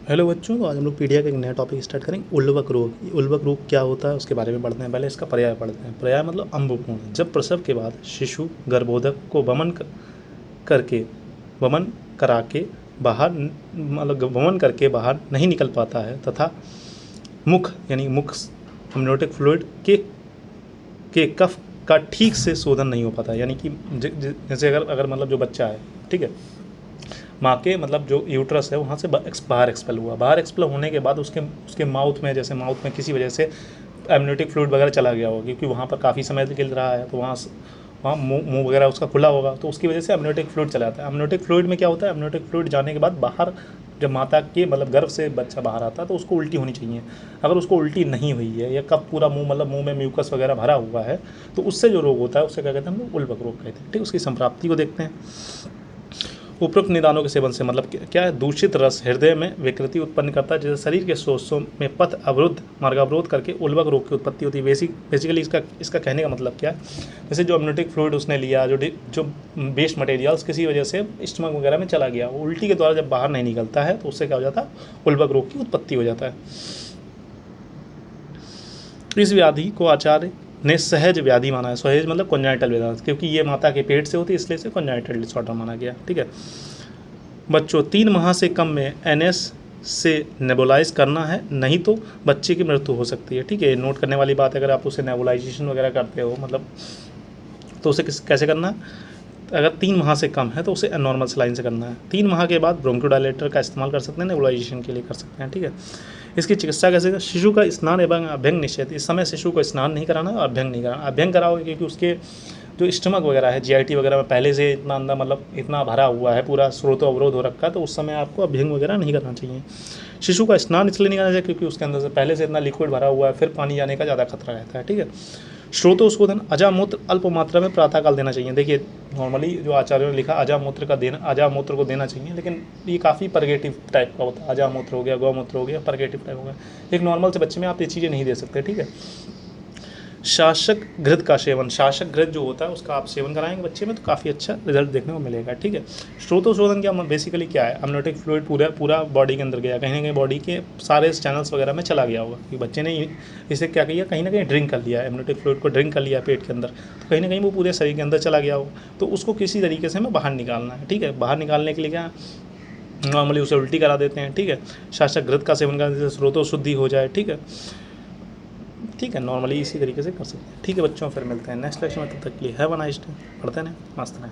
Hello बच्चों, तो आज हम लोग पीडिया का एक नया टॉपिक स्टार्ट करेंगे, उल्बक रोग। उल्बक रोग क्या होता है उसके बारे में पढ़ते हैं। पहले इसका पर्याय पढ़ते हैं। पर्याय मतलब अम्बपूर्ण। जब प्रसव के बाद शिशु गर्भोदक को वमन करा के बाहर मतलब वमन करके बाहर नहीं निकल पाता है तथा मुख यानी मुख अमनियोटिक फ्लूइड के कफ का ठीक से शोधन नहीं हो पाता। यानी कि जैसे अगर मतलब जो बच्चा है, ठीक है, माँ के मतलब जो यूट्रस है वहाँ से बाहर एक्सपेल हुआ। बाहर एक्सपेल होने के बाद उसके माउथ में, जैसे माउथ में किसी वजह से एमनियोटिक फ्लूइड वगैरह चला गया होगा, क्योंकि वहाँ पर काफ़ी समय गिर रहा है, तो वहाँ मुंह वगैरह उसका खुला होगा, तो उसकी वजह से एमनियोटिक फ्लूइड चला जाता है। एमनियोटिक फ्लूइड में क्या होता है, एमनियोटिक फ्लूइड जाने के बाद बाहर जब माता के मतलब गर्भ से बच्चा बाहर आता है तो उसको उल्टी होनी चाहिए। अगर उसको उल्टी नहीं हुई है या कब पूरा मुंह मतलब मुंह में म्यूकस वगैरह भरा हुआ है, तो उससे जो रोग होता है उससे क्या कहते हैं हम लोग उल्बक रोग कहते हैं। ठीक, उसकी संप्राप्ति को देखते हैं। उपरोक्त निदानों के सेवन से मतलब क्या है, दूषित रस हृदय में विकृति उत्पन्न करता है, जैसे शरीर के कोषों में पथ अवरुद्ध मार्गावरोध करके उल्बक रोग की उत्पत्ति होती है। बेसिकली इसका कहने का मतलब क्या है, जैसे जो अमनियोटिक फ्लूइड उसने लिया, जो वेस्ट मटेरियल्स किसी वजह से स्टमक वगैरह में चला गया, वो उल्टी के द्वारा जब बाहर नहीं निकलता है तो उससे क्या हो जाता है, उल्बक रोग की उत्पत्ति हो जाता है। इस व्याधि को आचार्य ने सहज व्याधि माना है। सहज मतलब कॉन्जाइटल व्याधि, क्योंकि ये माता के पेट से होती है इसलिए इसे कॉन्जाइटल डिसऑर्डर माना गया। ठीक है बच्चों, 3 माह से कम में एनएस से नेबुलाइज करना है, नहीं तो बच्चे की मृत्यु हो सकती है। ठीक है, नोट करने वाली बात है, अगर आप उसे नेबुलाइजेशन वगैरह करते हो मतलब तो उसे कैसे करना है, अगर 3 माह से कम है तो उसे नॉर्मल सलाइन से करना है। 3 माह के बाद ब्रोंकोडायलेटर का इस्तेमाल कर सकते हैं, नेबुलाइजेशन के लिए कर सकते हैं। ठीक है, इसकी चिकित्सा कैसे, शिशु का स्नान एवं अभ्यंग निषेध। इस समय शिशु को स्नान नहीं कराना है और अभ्यंग नहीं कराना। अभ्यंग कराओगे क्योंकि उसके जो स्टमक वगैरह है, जीआईटी वगैरह में पहले से इतना अंदर मतलब इतना भरा हुआ है, पूरा स्रोत अवरोध हो रखा है, तो उस समय आपको अभ्यंग वगैरह नहीं करना चाहिए। शिशु का स्नान इसलिए नहीं करना चाहिए क्योंकि उसके अंदर से पहले से इतना लिक्विड भरा हुआ है, फिर पानी जाने का ज़्यादा खतरा रहता है। ठीक है, श्रोतोशोधन, अजामूत्र अल्प मात्रा में प्रातःकाल देना चाहिए। देखिए नॉर्मली जो आचार्यों ने लिखा अजामूत्र को देना चाहिए, लेकिन ये काफ़ी परगेटिव टाइप का होता है। अजामूत्र हो गया, गौमूत्र हो गया, परगेटिव टाइप हो गया। एक नॉर्मल से बच्चे में आप ये चीज़ें नहीं दे सकते। ठीक है, शासक घृत का सेवन, शासक घृत जो होता है उसका आप सेवन कराएंगे बच्चे में तो काफ़ी अच्छा रिजल्ट देखने को मिलेगा। ठीक है, श्रोतोशोधन क्या बेसिकली क्या है, अमनियोटिक फ्लूइड पूरा बॉडी के अंदर गया, कहीं ना कहीं बॉडी के सारे चैनल्स वगैरह में चला गया होगा, कि बच्चे ने इसे क्या किया, कहीं ना कहीं ड्रिंक कर लिया, एमनियोटिक फ्लूइड को ड्रिंक कर लिया पेट के अंदर, तो कहीं ना कहीं वो पूरे शरीर के अंदर चला गया हो, तो उसको किसी तरीके से हमें बाहर निकालना है। ठीक है, बाहर निकालने के लिए क्या नॉर्मली उसे उल्टी करा देते हैं। ठीक है, शासक घृत का सेवन करने से स्रोतो शुद्धि हो जाए। ठीक है, नॉर्मली इसी तरीके से कर सकते हैं। ठीक है बच्चों, फिर मिलते हैं नेक्स्ट लेक्चर में, तब तक के लिए हैव अ नाइस डे। पढ़ते हैं मस्त रहें।